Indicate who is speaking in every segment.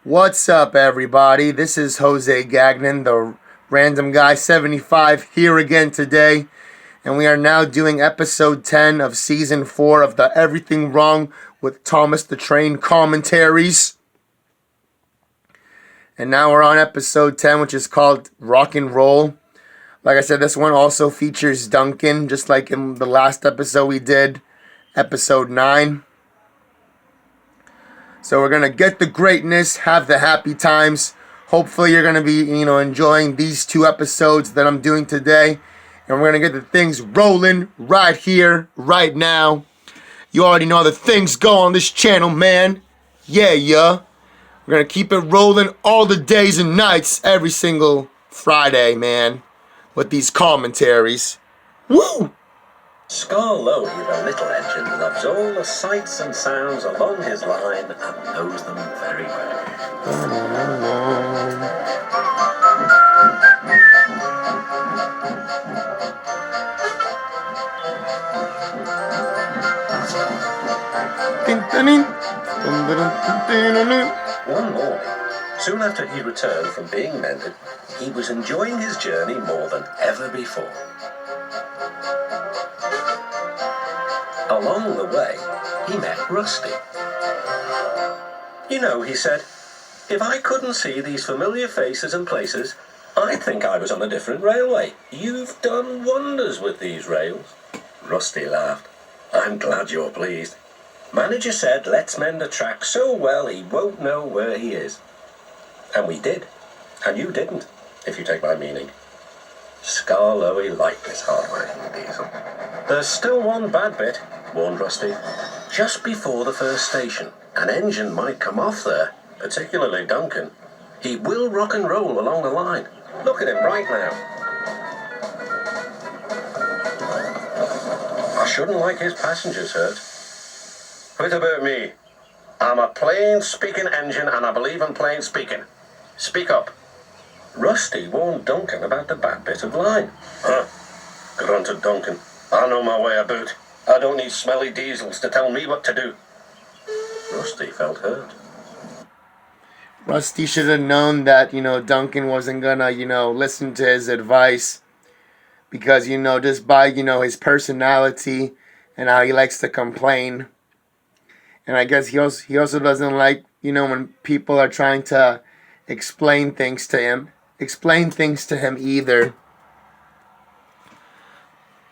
Speaker 1: What's up, everybody? This is Jose Gagnon, the Random Guy 75, here again today. And we are now doing episode 10 of season 4 of the Everything Wrong with Thomas the Train commentaries. And now we're on episode 10, which is called Rock and Roll. Like I said, this one also features Duncan, just like in the last episode we did, episode 9. So we're going to get the greatness, have the happy times. Hopefully you're going to be, enjoying these 2 episodes that I'm doing today. And we're going to get the things rolling right here, right now. You already know how the things go on this channel, man. Yeah. We're going to keep it rolling all the days and nights, every single Friday, man, with these commentaries. Woo!
Speaker 2: Scarlow, the little engine, loves all the sights and sounds along his line and knows them very well. One morning, soon after he returned from being mended, he was enjoying his journey more than ever before. Along the way, he met Rusty. You know, he said, if I couldn't see these familiar faces and places, I'd think I was on a different railway. You've done wonders with these rails. Rusty laughed. I'm glad you're pleased. Manager said, let's mend a track so well he won't know where he is. And we did. And you didn't, if you take my meaning. Scarlowy liked this hard-working diesel. There's still one bad bit, warned Rusty. Just before the first station, an engine might come off there, particularly Duncan. He will rock and roll along the line. Look at him right now. I shouldn't like his passengers hurt. What about me? I'm a plain-speaking engine and I believe in plain speaking. Speak up. Rusty warned Duncan about the bad bit of line. Huh, grunted Duncan. I know my way about. I don't need smelly diesels to tell me what to do. Rusty felt hurt.
Speaker 1: Rusty should have known that, Duncan wasn't gonna, listen to his advice. Because, just by, his personality and how he likes to complain. And I guess he also doesn't like, when people are trying to explain things to him either.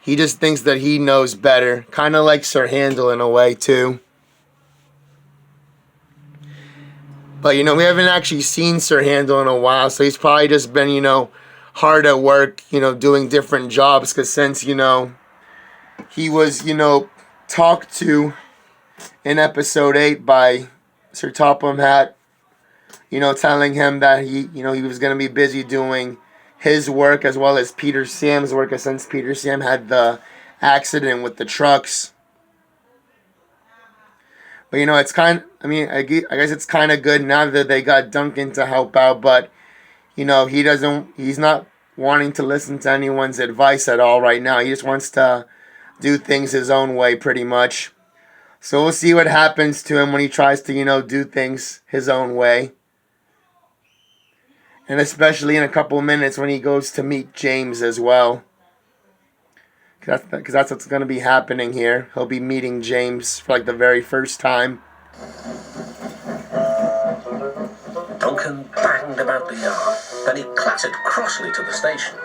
Speaker 1: He just thinks that he knows better. Kind of like Sir Handel in a way, too. But, we haven't actually seen Sir Handel in a while, so he's probably just been, hard at work, doing different jobs. Because since, he was, talked to in episode 8 by Sir Topham Hatt, telling him that he was going to be busy doing his work as well as Peter Sam's work, since Peter Sam had the accident with the trucks. But it's I guess it's kind of good now that they got Duncan to help out, but he's not wanting to listen to anyone's advice at all right now. He just wants to do things his own way, pretty much. So we'll see what happens to him when he tries to, do things his own way. And especially in a couple of minutes when he goes to meet James as well. Because that's what's going to be happening here. He'll be meeting James for the very first time.
Speaker 2: Duncan banged about the yard. Then he clattered crossly to the station.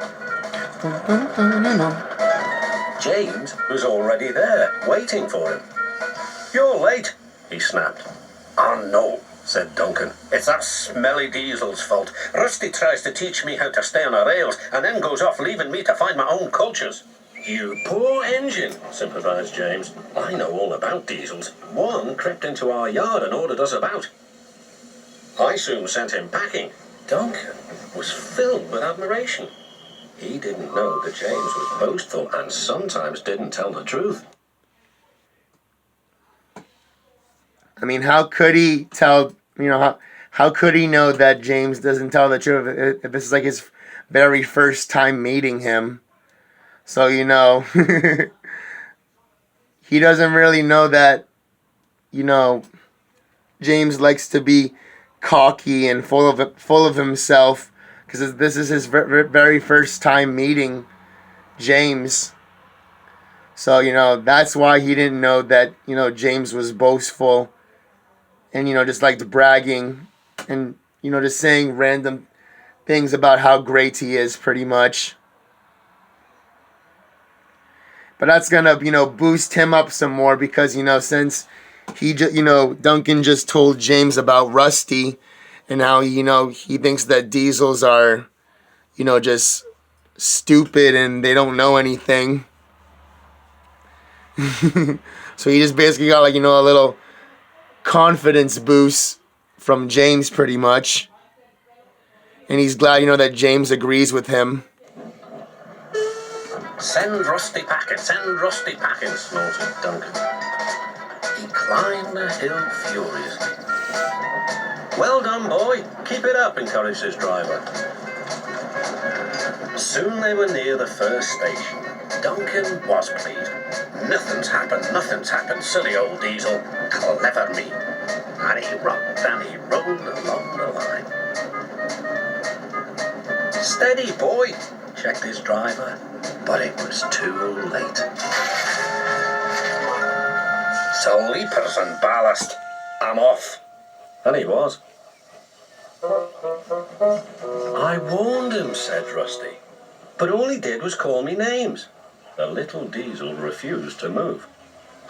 Speaker 2: James was already there, waiting for him. You're late, he snapped. Oh no, said Duncan. It's that smelly diesel's fault. Rusty tries to teach me how to stay on the rails and then goes off leaving me to find my own cultures. You poor engine, sympathized James. I know all about diesels. One crept into our yard and ordered us about. I soon sent him packing. Duncan was filled with admiration. He didn't know that James was boastful and sometimes didn't tell the truth.
Speaker 1: I mean, how could he tell, how could he know that James doesn't tell the truth if this is his very first time meeting him? So, he doesn't really know that, James likes to be cocky and full of himself, because this is his very first time meeting James. So, that's why he didn't know that, James was boastful and, just liked bragging and, just saying random things about how great he is, pretty much. But that's going to, boost him up some more because, since he just, Duncan just told James about Rusty and how, he thinks that diesels are, just stupid and they don't know anything. So he just basically got like, a little confidence boost from James pretty much. And he's glad, that James agrees with him.
Speaker 2: Send Rusty packing, snorted Duncan. He climbed the hill furiously. Well done, boy. Keep it up, encouraged his driver. Soon they were near the first station. Duncan was pleased. Nothing's happened, silly old diesel. Clever me. And he rocked and he rolled along the line. Steady, boy, checked his driver, but it was too late. Sleepers and ballast. I'm off. And he was. I warned him, said Rusty, but all he did was call me names. The little diesel refused to move.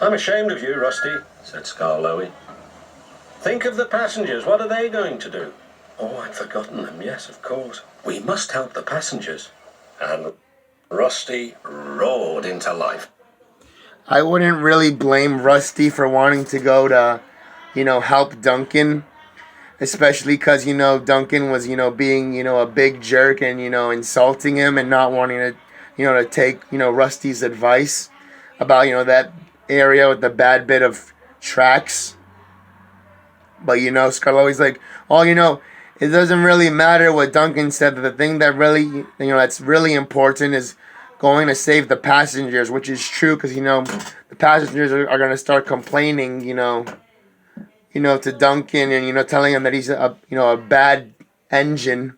Speaker 2: I'm ashamed of you, Rusty, said Skarloey. Think of the passengers. What are they going to do? Oh, I'd forgotten them. Yes, of course. We must help the passengers. And Rusty roared into life.
Speaker 1: I wouldn't really blame Rusty for wanting to go to, help Duncan. Especially because, Duncan was, being, a big jerk and, insulting him and not wanting to, to take, Rusty's advice about, that area with the bad bit of tracks. But, Scarlo's like, oh, it doesn't really matter what Duncan said. The thing that really, that's really important is going to save the passengers, which is true because, the passengers are going to start complaining, to Duncan and, telling him that he's a bad engine,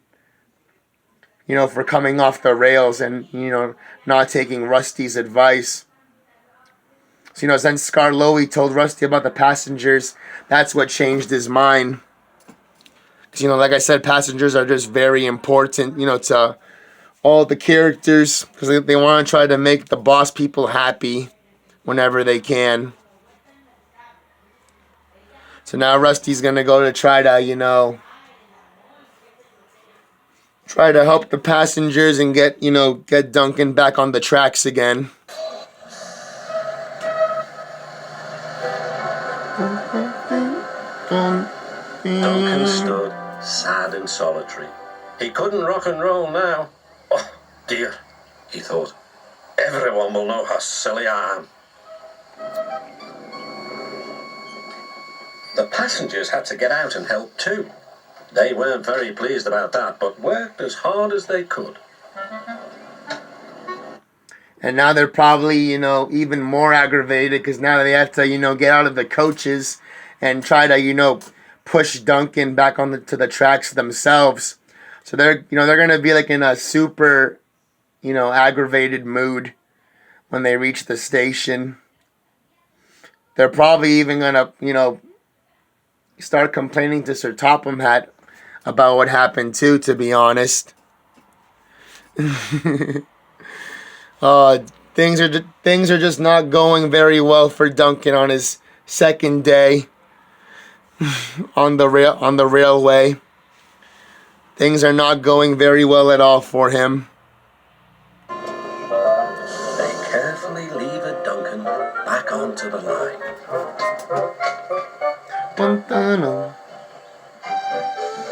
Speaker 1: for coming off the rails and, not taking Rusty's advice. So, then Skarloey told Rusty about the passengers. That's what changed his mind. Because, like I said, passengers are just very important, to all the characters. Because they want to try to make the boss people happy whenever they can. So now Rusty's going to go to try to, try to help the passengers and get Duncan back on the tracks again.
Speaker 2: Duncan stood, sad and solitary. He couldn't rock and roll now. Oh, dear, he thought. Everyone will know how silly I am. The passengers had to get out and help too. They weren't very pleased about that, but worked as hard as they could.
Speaker 1: And now they're probably, even more aggravated because now they have to, get out of the coaches and try to, push Duncan back to the tracks themselves. So they're going to be like in a super, aggravated mood when they reach the station. They're probably even going to, start complaining to Sir Topham Hatt about what happened too, to be honest. Things are just not going very well for Duncan on his second day on the railway. Things are not going very well at all for him.
Speaker 2: They carefully levered Duncan back onto the line.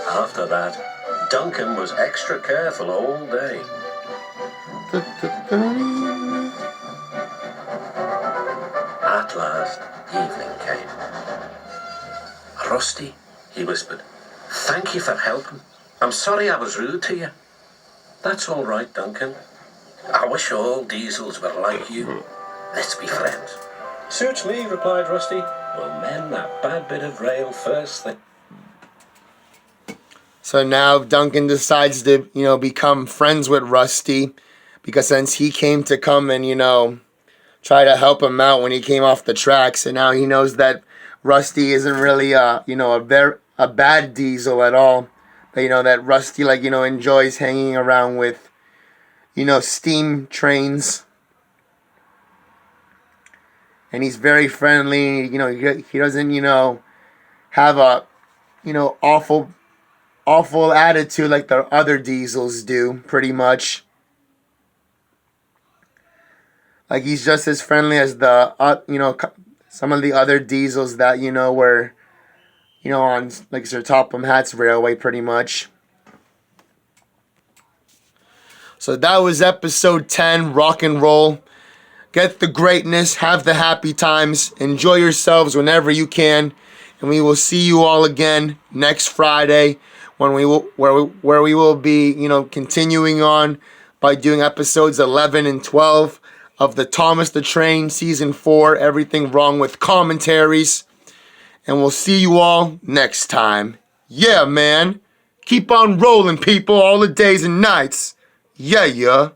Speaker 2: After that, Duncan was extra careful all day. At last, evening came. Rusty, he whispered, thank you for helping. I'm sorry I was rude to you. That's all right, Duncan. I wish all diesels were like you. Let's be friends. Suits me, replied Rusty. We'll mend that bad bit of rail first thing.
Speaker 1: So now Duncan decides to, become friends with Rusty, because since he came to come and, try to help him out when he came off the tracks, and now he knows that Rusty isn't really, a bad diesel at all. But, that Rusty, enjoys hanging around with, steam trains. And he's very friendly. He doesn't, have a, awful attitude like the other diesels do, pretty much. Like, he's just as friendly as some of the other diesels that, were, on, like, Sir Topham Hatt's railway, pretty much. So that was episode 10, Rock and Roll. Get the greatness, have the happy times, enjoy yourselves whenever you can, and we will see you all again next Friday when where we will be, continuing on by doing episodes 11 and 12 of the Thomas the Train Season 4, Everything Wrong with Commentaries. And we'll see you all next time. Yeah, man. Keep on rolling, people, all the days and nights. Yeah, yeah.